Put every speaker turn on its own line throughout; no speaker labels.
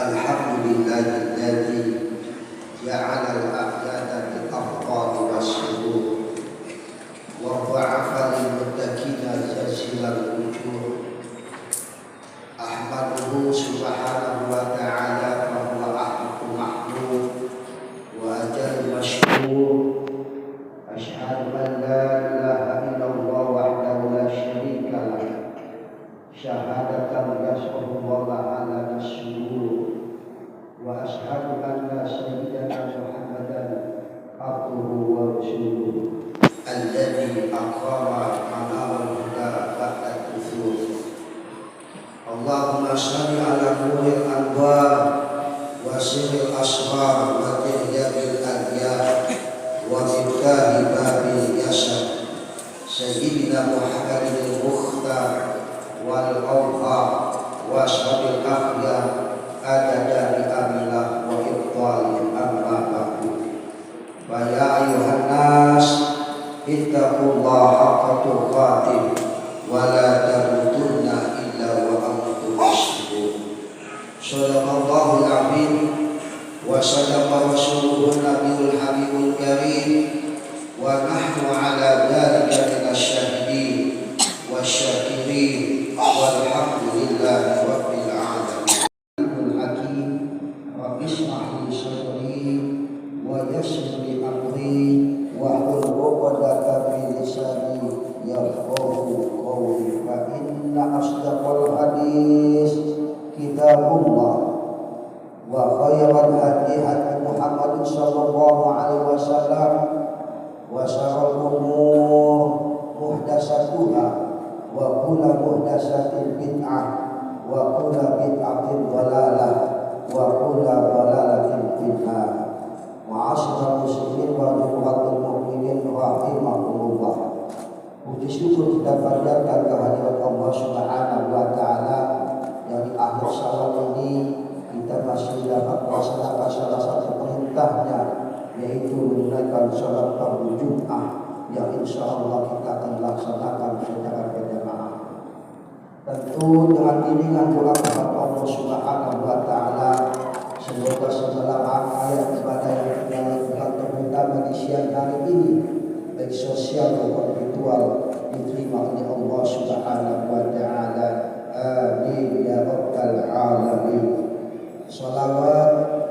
Alhamdulillahilladzi ja'ala al-a'yada bil afqari was-surur wa dha'afa lil muttaqina zazilal ujur. Ahmaduhu subhanahu wa ta'ala wa huwa ahqqu mahmud wa ajal mashkur. Asyhadu an la ilaha illallah wahdahu la syarika lah, syahadatan yas'alullah ala nasyur. Wa ashhadu anna sayyidana Muhammadan abduhu wa rasuluh alladzi aqama manamal huda ba'da tuthur. Allahumma shalli ala nuril anwar wa sirril asrar wa tihyabil adiyah wa miftahi babil yasar sayyidina Muhammadin mukhtar wal awha wa ashabil akhyar adada bi amillah wa ibtali amma ba'du. Wa ya ayuhan nas ittaqullaha haqqa tuqatih wa la tamutunna illa wa antum muslimun. Shadaqallahul azim wa sadaqa rasuluhun nabiyul habibul karim wa nahnu ala dzalika minasyahidin wasyakirin walhamdulillahi rabbil alamin. Hakim rabbi shrah li sadri wa yassir li amri wa hlul 'uqdatam min lisani yafqahu qawli. Fa inna asdaqal hadis kitabullah wa khairal hadi hadi Muhammad sallallahu alaihi wasallam wa syarrul umur muhdatsatuha wa kullu muhdatsatin bid'ah wa kullu bid'atin dhalalah wa kullu dhalalatin finnar. Ma'asyiral muslimin wa jamaahul mukminin rahimakumullah. Puji syukur kita panjatkan kehadirat Allah Subhanahu wa taala yang di akhir syawal ini kita masih dapat melaksanakan salah satu perintahnya, yaitu menunaikan salat fardu Jumat yang insyaallah kita akan laksanakan secara berjamaah. Tentu dengan bimbingan doa kepada Allah Subhanahu wa taala, semoga segala ayat ibadah yang kita lakukan terutama di siang hari ini, baik sosial maupun virtual, diterima oleh Allah Subhanahu wa taala. Amin ya rabbal alamin. Salawat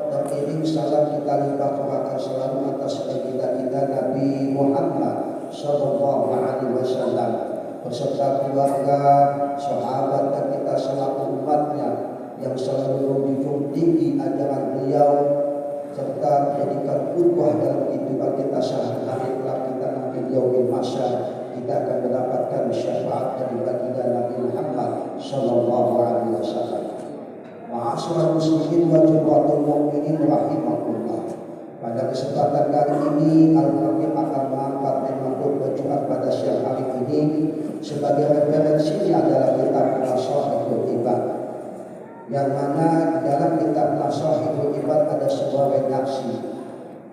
teriring salam kita limpahkan selalu atas baginda kita Nabi Muhammad sallallahu alaihi wasallam beserta keluarga, sahabat dan kita selaku umatnya yang selalu menjunjung tinggi ajaran beliau serta menjadikan qudwah dalam kehidupan kita sehari-hari. Kelak kita nanti yaumil mahsyar kita akan mendapatkan syafaat dari baginda Nabi Muhammad sallallahu alaihi wasallam. Ma'asyiral muslimin wa jamaahul mukminin rahimakumullah. Pada kesempatan kali ini Al-Fatih akan mengangkat tema khutbah Jumat pada siang hari ini. Sebagai referensinya adalah kitab Nashahul Ibad, yang mana di dalam kitab Nashahul Ibad ada sebuah redaksi,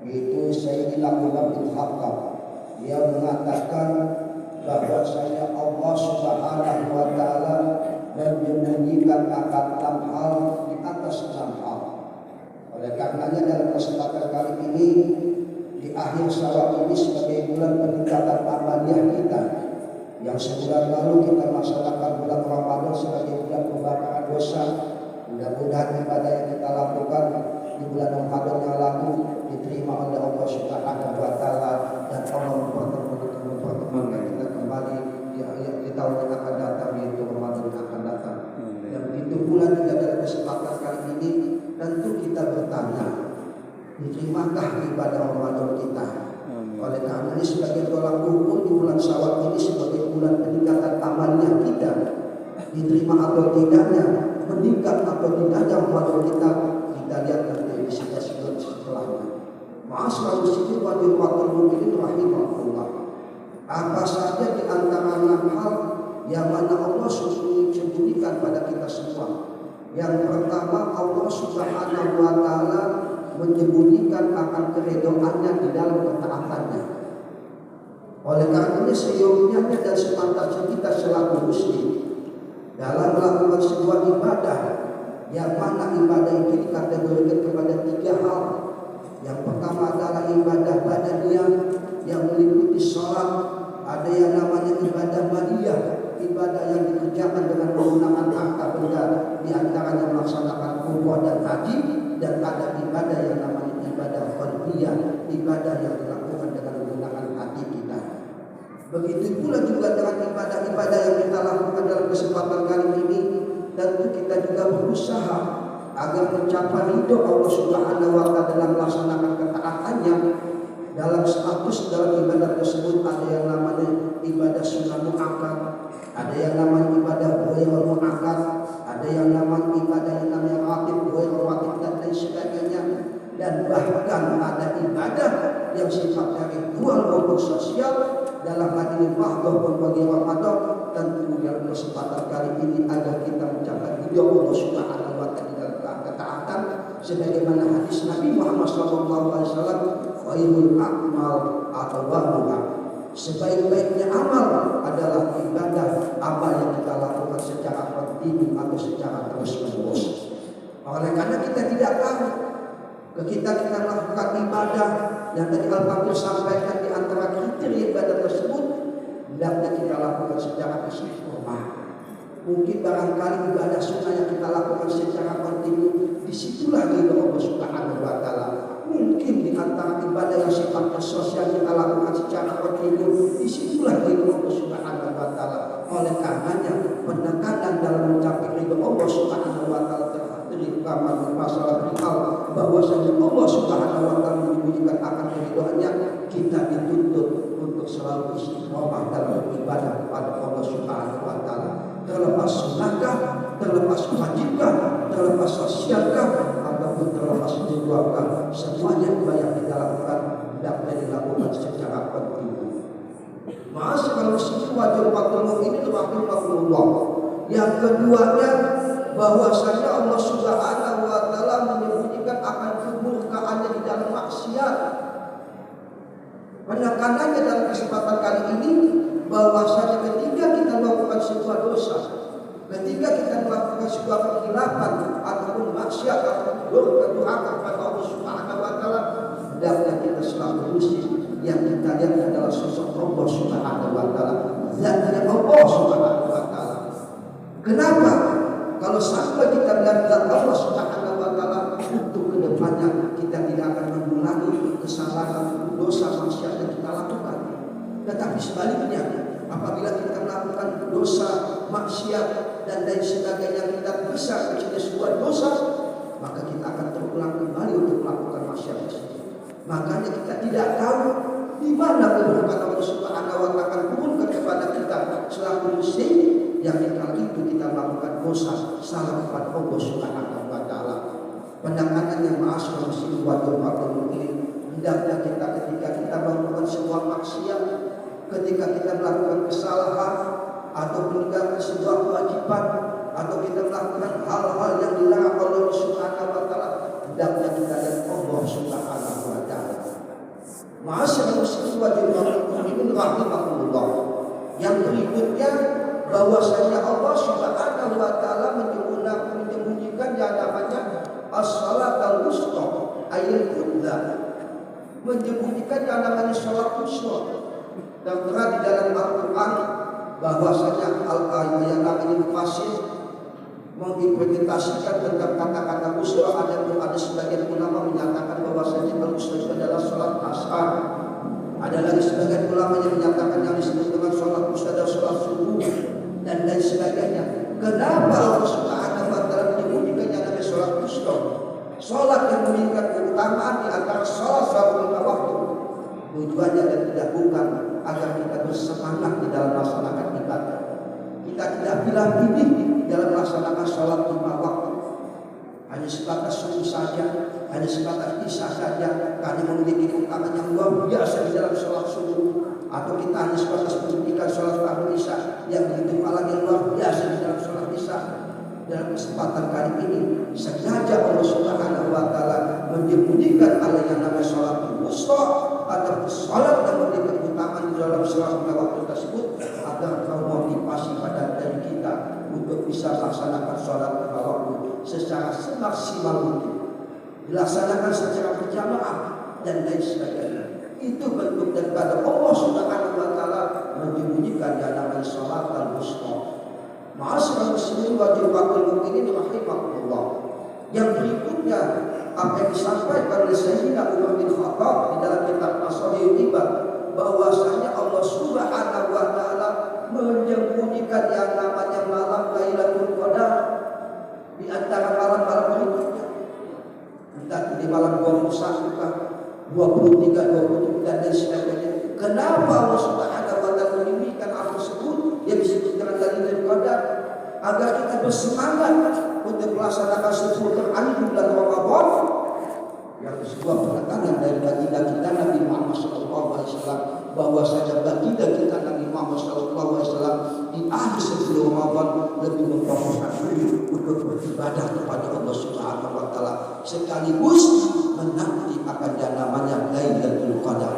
yaitu Sayyidina Umar bin Khattab. Dia mengatakan bahwasanya Allah Subhanahu wa taala menyembunyikan akan 6 hal di atas 6 hal. Oleh karenanya dalam kesempatan kali ini di akhir syawal ini sebagai bulan peningkatan amaliyah kita, yang sebulan lalu kita melaksanakan bulan Ramadan sebagai bulan pembakaran dosa, mudah-mudahan ibadah yang kita lakukan di bulan Ramadan yang lalu diterima oleh Allah Subhanahu wa taala dan Allah mempertemukan kita kembali di tahun yang akan datang, yaitu Ramadan yang akan datang. Dan begitu pula juga dalam kesempatan kali ini tentu kita bertanya, diterimakah ibadah Ramadan kita? Oleh karena ini sebagai tolak ukur di bulan Syawal ini sebagai bulan peningkatan amalnya kita, diterima atau tidaknya, meningkat atau tidaknya Ramadan kita lihat nanti di setelahnya. Ma'asyiral muslimin wa jamaahul mukminin rahimahullah. Apa saja di antara 6 hal yang mana Allah sembunyikan pada kita semua? Yang pertama, Allah Subhanahu wa taala menyembunyikan akan keridhaannya di dalam ketaatannya. Oleh karena ini seyogyanya dan sepantasnya kita selaku muslim dalam melakukan sebuah ibadah yang mana ibadah ini dikategorikan kepada 3 hal. Yang pertama adalah ibadah badaniyah yang meliputi sholat, ada yang namanya ibadah maliyah, ibadah yang dikerjakan dengan menggunakan harta benda, di antaranya melaksanakan umroh dan haji, dan ada ibadah yang namanya ibadah qalbiyah, ibadah yang dilakukan dengan menggunakan hati kita. Begitu pula juga dengan ibadah-ibadah yang kita lakukan dalam kesempatan kali ini, tentu kita juga berusaha agar mencapai ridho Allah Subhanahu wa Ta'ala dalam melaksanakan ketaatannya. Dalam status dalam ibadah tersebut ada yang namanya ibadah sunnah muakkad, ada yang namanya ibadah ghair muakkad, ada yang namanya ibadah yang namanya ratib, ghair ratib dan lain sebagainya. Dan bahkan ada ibadah yang sifatnya ritual maupun sosial dalam hal ini fardhu pun bagi Ramadan. Tentu dalam kesempatan kali ini agar kita mencapai ridho Allah Subhanahu wa Ta'ala dalam ketaatan, sebagaimana hadis Nabi Muhammad SAW, khairul a'mal aqwamuha, sebaik-baiknya amal adalah ibadah amal yang kita lakukan secara kontinu atau secara terus-menerus. Oleh karena kita tidak tahu ketika kita melakukan ibadah yang tadi Al-Fatih sampaikan, di antara kriteria ibadah tersebut hendaknya kita lakukan secara istiqomah. Mungkin barangkali ibadah sunnah yang kita lakukan secara kontinu, disitulah ridho Allah Subhanahu wa Ta'ala. Mungkin di antara ibadah yang sifatnya sosial kita lakukan secara kontinu, disitulah ridho Allah Subhanahu wa Ta'ala. Oleh karenanya penekanan dalam mencapai ridho Allah Subhanahu wa Ta'ala terhadiri kamar masalah perihal bahwasanya Allah Subhanahu wa Ta'ala menyembunyikan akan keridhoannya. Kita dituntut untuk selalu istiqomah dalam ibadah kepada Allah Subhanahu wa Ta'ala. Terlepas sunnahkah, terlepas wajibkah, terlepas sosialkah, ataupun terlepas ritualkah, semuanya yang kita lakukan hendaknya dilakukan secara kontinu. Ma'asyiral muslimin wa jamatul mu'minin rahimakumullah. Yang keduanya bahwasanya Allah Subhanahu wa Ta'ala menyembunyikan akan kemurkaannya di dalam maksiat. Penekanannya dalam kesempatan kali ini bahwasanya ketika kita melakukan sebuah dosa, ketika kita melakukan sebuah kekhilafan ataupun maksiat ataupun durhaka kepada Allah Subhanahu wa Ta'ala, hendaknya kita selalu bersih. Yang kita lihat adalah sosok Allah Subhanahu wa Ta'ala, zatnya Allah Subhanahu wa Ta'ala. Kenapa? Kalau sampai kita melihat zat Allah Subhanahu wa Ta'ala, untuk kedepannya kita tidak akan mengulangi kesalahan, dosa, maksiat yang kita lakukan. Tetapi sebaliknya, apabila kita melakukan dosa, maksiat dan lain sebagainya, kita bisa menjadi sebuah dosa, maka kita akan terulang kembali untuk melakukan maksiat tersebut. Makanya kita tidak tahu di mana keberkahan Allah Subhanahu wa Ta'ala turunkan kepada kita selaku muslim, yang itu kita melakukan dosa salah kepada Allah Subhanahu wa Ta'ala. Penanganan yang ma'asyiral muslimin wa jamatul mu'minin, hendaknya kita ketika kita melakukan sebuah maksiat, ketika kita melakukan kesalahan atau meninggalkan sebuah kewajiban, atau kita melakukan hal-hal yang dilarang oleh Allah Subhanahu wa Ta'ala, hendaknya kita lihat Allah Subhanahu wa Ta'ala. Ma'asyiral muslimin wa jamatul mu'minin rahimakumullah. Yang berikutnya bahwasanya Allah Subhanahu wa Ta'ala menyembunyikan yang namanya as-salat al-wusta, ayat qudza, menyembunyikan yang namanya salat wusta. Dan terang di dalam Al-Quran bahwasanya al-ayat yang namanya mufassir menginterpretasikan tentang kata-kata wusta. Ada sebagian ulama menyatakan bahwasanya al-wusta itu adalah salat asar. Ada lagi sebagian ulama yang menyatakan yang disebut dengan salat wusta adalah salat subuh dan lain sebagainya. Kenapa Allah Subhanahu wa Ta'ala menyebutkan yang namanya salat wusta? Salat yang memiliki keutamaan di antara salat 5 waktu. Tujuannya dan tidak bukan agar kita bersemangat di dalam melaksanakan ibadah. Kita tidak pilih-pilih dalam melaksanakan salat 5 waktu. Hanya sebatas subuh saja, hanya sebatas isya saja, karena memiliki keutamaan yang luar biasa di dalam salat subuh. Atau kita hanya sebatas menunaikan salat fardu isya yang begitu pahala yang luar biasa di dalam salat isya. Dalam kesempatan kali ini sengaja Allah Subhanahu wa Ta'ala menyembunyikan hal yang namanya salat wusta atau salat yang memiliki keutamaan di dalam salat waktu tersebut, agar termotivasi pada diri kita untuk bisa melaksanakan salat waktu secara semaksimal mungkin. dilaksanakan secara berjamaah dan lain sebagainya. Itu bentuk daripada Allah Subhanahu wa taala menyembunyikan dalam salat al-wusta. Ma'asyiral muslimin wa jamaahul mukminin rahimakumullah. Yang berikutnya apa yang disampaikan oleh Sayyidina Umar bin Khattab di dalam kitab As-Sahih Ibad, bahwasanya Allah Subhanahu wa taala menyembunyikan yang namanya malam Lailatul Qadar di antara malam-malam berikutnya. Entah di malam 21 kah, 23, 27 dan lain sebagainya. Kenapa Allah Subhanahu wa taala menyembunyikan hal tersebut yang disebut dengan Lailatul Qadar? Agar kita bersemangat untuk melaksanakan 10 terakhir bulan Ramadan, yang sebuah penekanan dari baginda kita Nabi Muhammad SAW, bahwasanya baginda kita Nabi Muhammad SAW di akhir 10 Ramadan lebih memfokuskan diri untuk beribadah kepada Allah Subhanahu wa taala, sekaligus menanti akan yang namanya Lailatul Qadar.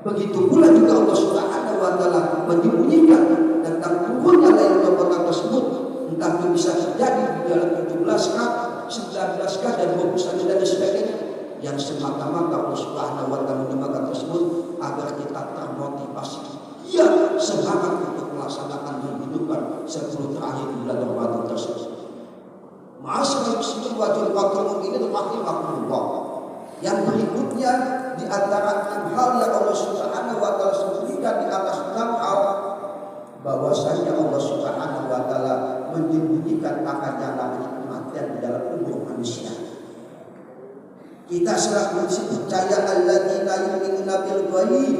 Begitu pula juga Allah Subhanahu wa taala menyembunyikan tentang turunnya Lailatul Qadar tersebut. Entah itu bisa terjadi di dalam 17 kah, 19 kah, dan 21 dan sebagainya. Yang semata-mata Allah Subhanahu wa taala menyembahkan tersebut agar kita termotivasi, ya, semangat untuk melaksanakan menghidupkan 10 terakhir bulan Ramadan tersebut. Ma'asyiral muslimin wa jamaahul mukminin rahimakumullah. Yang berikutnya di antara hal yang Allah Subhanahu wa taala sebutkan di atas 6 hal, bahwasanya Allah Subhanahu wa taala menyembunyikan akan yang namanya kematian di dalam tubuh manusia. Kita selalu percaya alladzina yu'minuna bil ghaib.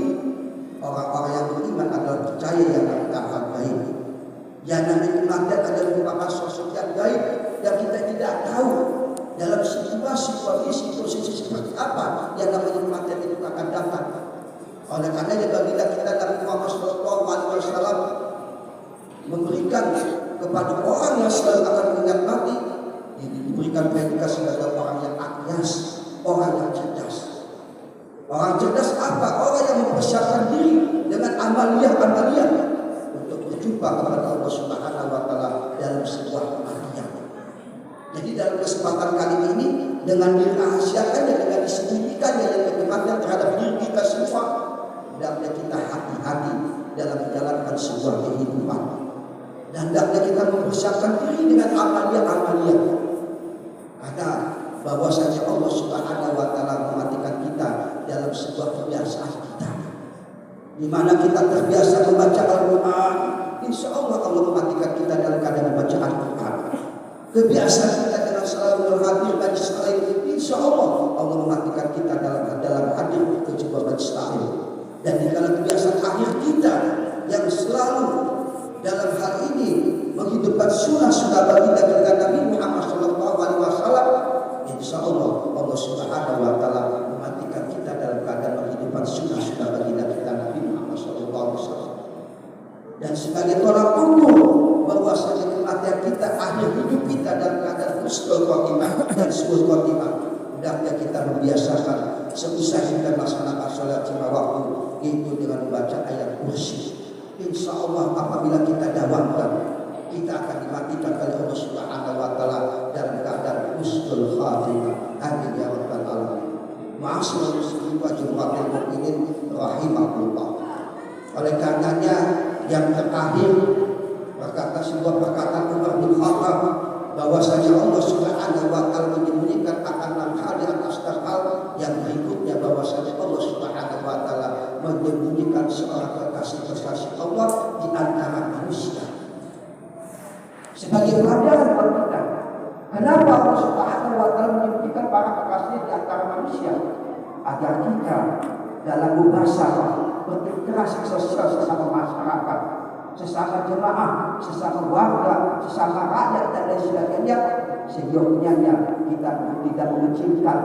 Orang-orang yang beriman adalah percaya yang namanya hal gaib. Yang namanya kematian adalah merupakan sosok yang gaib yang kita tidak tahu dalam situasi kondisi posisi seperti apa yang namanya kematian itu akan datang. Oleh karena baginda kita Nabi Muhammad SAW memberikan kepada orang yang selalu akan mengingat mati, diberikan predikat sebagai orang yang akhyas, orang yang cerdas. Orang cerdas apa? Orang yang mempersiapkan diri dengan amaliyah untuk berjumpa kepada Allah Subhanahu wa taala dalam sebuah kematian. Jadi dalam kesempatan kali ini, dengan dirahasiakannya, dengan disembunyikannya yang kematian terhadap diri kita semua, hendaknya kita hati-hati dalam menjalankan sebuah kehidupan. Dan hendaknya kita mempersiapkan diri dengan amaliyah. Karena bahwasanya Allah Subhanahu wa taala mematikan kita dalam sebuah kebiasaan kita, di mana kita terbiasa membaca Al-Quran. Insya Allah Allah mematikan kita dalam keadaan membaca Al-Quran. Kebiasaan kita dengan selalu berhadir majlis taklim, insya Allah Allah mematikan kita dalam hadir ke sebuah majlis taklim. Dan di dalam kebiasaan akhir kita yang selalu dalam hal ini menghidupkan sunnah baginda kita Nabi Muhammad SAW, insya Allah Allah Subhanahu wa taala mematikan kita dalam keadaan menghidupkan sunnah baginda kita Nabi Muhammad SAW. Dan sebagai tolak ukur bahwasanya kematian kita, akhir hidup kita dalam keadaan husnul khotimah dan su'ul khotimah, hendaknya kita membiasakan seusai kita melaksanakan sholat 5 waktu itu dengan membaca ayat kursi. Insya Allah apabila kita dawamkan, kita akan dimatikan oleh Allah Subhanahu wa taala dalam keadaan husnul khatimah. Amin ya rabbal alamin. Ma'asyiral muslimin wa jamaahul mukminin rahimakumullah. Oleh karenanya yang terakhir berkata sebuah perkataan Umar bin Khattab, bahwasanya Allah Subhanahu wa taala menyembunyikan akan 6 hal di atas hal yang berikutnya, bahwasanya Allah Subhanahu wa taala menyembunyikan seorang kekasih Allah di antara manusia. Sebagai pelajaran buat kita, kenapa Allah Subhanahu wa taala menyembunyikan para kekasih di antara manusia? Agar kita dalam mubasyarah berinteraksi sosial sesama masyarakat, sesama jemaah, sesama warga, sesama rakyat dan lain sebagainya, seyogyanya kita tidak mengecilkan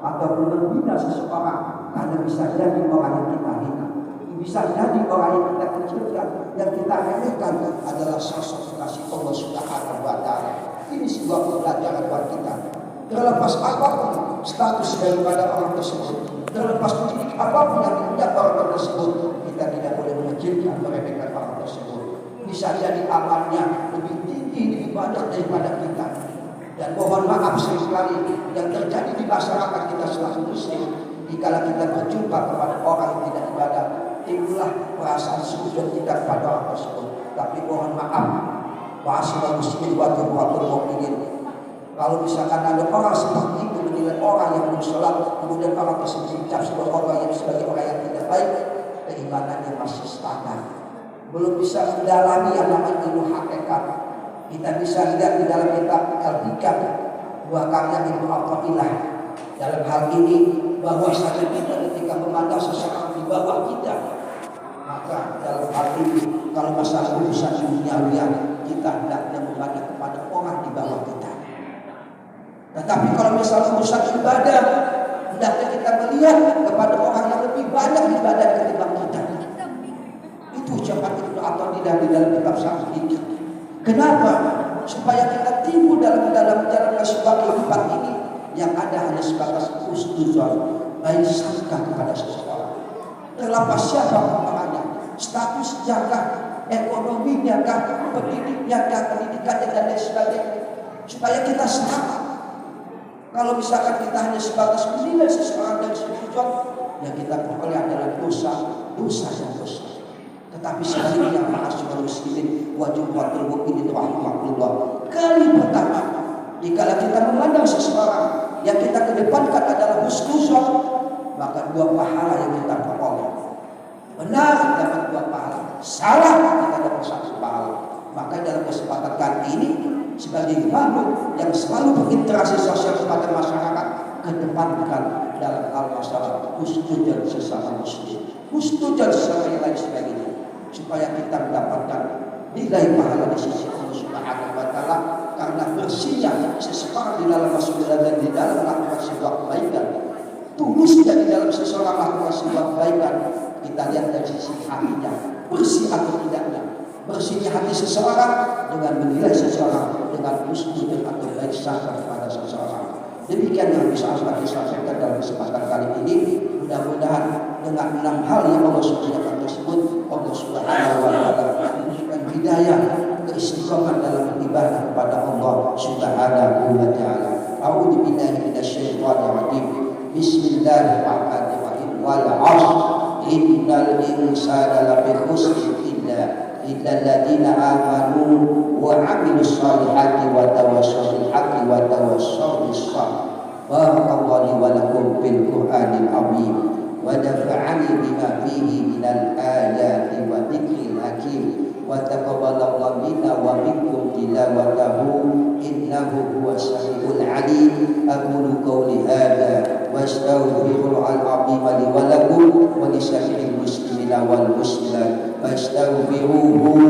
ataupun membina seseorang, karena bisa jadi orang yang kita hina, bisa jadi orang yang kita kecilkan, yang kita remehkan adalah sosok kasih Allah Subhanahu wa taala. Ini sebuah pelajaran buat kita. Terlepas apapun status daripada orang tersebut, terlepas pendidik apapun yang dimiliki orang tersebut, kita tidak boleh mengecilkan, meremehkan orang tersebut. Bisa jadi amalnya lebih tinggi, lebih banyak daripada kita, Dan mohon maaf sekali yang terjadi di masyarakat kita selaku muslim, dikala kita berjumpa kepada orang yang tidak ibadah, timbullah perasaan sujud kita kepada orang tersebut. Tapi mohon maaf, bahasa muslim wajib mukminin. Kalau misalkan ada orang seperti itu menilai orang yang belum sholat, kemudian orang tersebut dicap sebagai orang yang tidak baik, keimanannya masih standar, belum bisa mendalami yang namanya ilmu hakikat. Kita bisa lihat di dalam kitab Al-Hikam buah karya Ibnu Athaillah dalam hal ini, bahwa saja kita ketika memandang seseorang di bawah kita, maka dalam hal ini kalau masalah urusan duniawi kita hendaknya memandang kepada orang di bawah kita. Tetapi kalau misalnya urusan ibadah, hendaknya kita melihat kepada orang yang lebih banyak ibadah ketimbang kita. Itu ucapan Ibnu Athaillah di dalam kitab Al-Hikam. Kenapa? Supaya kita timbul dalam menjalankan sebuah kehidupan ini yang ada hanya sebatas husnuzon, baik sangka kepada seseorang. Terlepas siapa orangnya, status jaga, ekonominya, pendidikannya dan lain sebagainya. Supaya kita selamat. Kalau misalkan kita hanya sebatas menilai seseorang dari sudut yang kita peroleh adalah dosa yang dosa. Tetapi sebaliknya ma'asyiral muslimin wa jumlatul mu'minin rahimahullah. Kali pertama, jika kita memandang seseorang yang kita kedepankan adalah husnuzon, maka dua pahala yang kita peroleh. Benar dapat dua pahala, salah kita dapat satu pahala. Maka dalam kesempatan kali ini, sebagai makhluk yang selalu berinteraksi sosial kepada masyarakat, kedepankan dalam hal masalah husnuzon sesama muslim, husnuzon sesama yang lain sebagainya, supaya kita mendapatkan nilai pahala di sisi Allah Subhanahu wa taala, karena bersihnya seseorang di dalam masuknya dan di dalam melakukan sebuah kebaikan, tulusnya di dalam seseorang melakukan sebuah kebaikan, kita lihat dari sisi hatinya bersih atau tidaknya. Bersihnya hati seseorang dengan menilai seseorang dengan husnuzon atau baik sangka kepada seseorang. Demikian yang bisa saya sampaikan dalam kesempatan kali ini. Mudah-mudahan dengan 6 hal yang Allah sebutkan tersebut, Allah Subhanahu wa taala memberikan hidayah keistiqomah dalam beribadah kepada Allah Subhanahu wa taala. A'udzu billahi minasyaitonir rajim. Bismillahirrahmanirrahim. Wal 'ashr innal insana lafi khusr illa alladziina aamanu wa 'amilus shalihati wa tawassaw bil haqqi wa tawassaw bis sabr. Barakallahu li wa lakum bil Qur'anil 'azim wa nafa'ani bima fihi minal ayati wa dzikril hakim wa taqabbalallahu minna wa minkum tilawatahu innahu huwas samiul 'alim. Aqulu qawli hadza wa astaghfirullahal 'azim li wa lakum wa li sa'iril muslimina wal muslimat fastaghfiruhu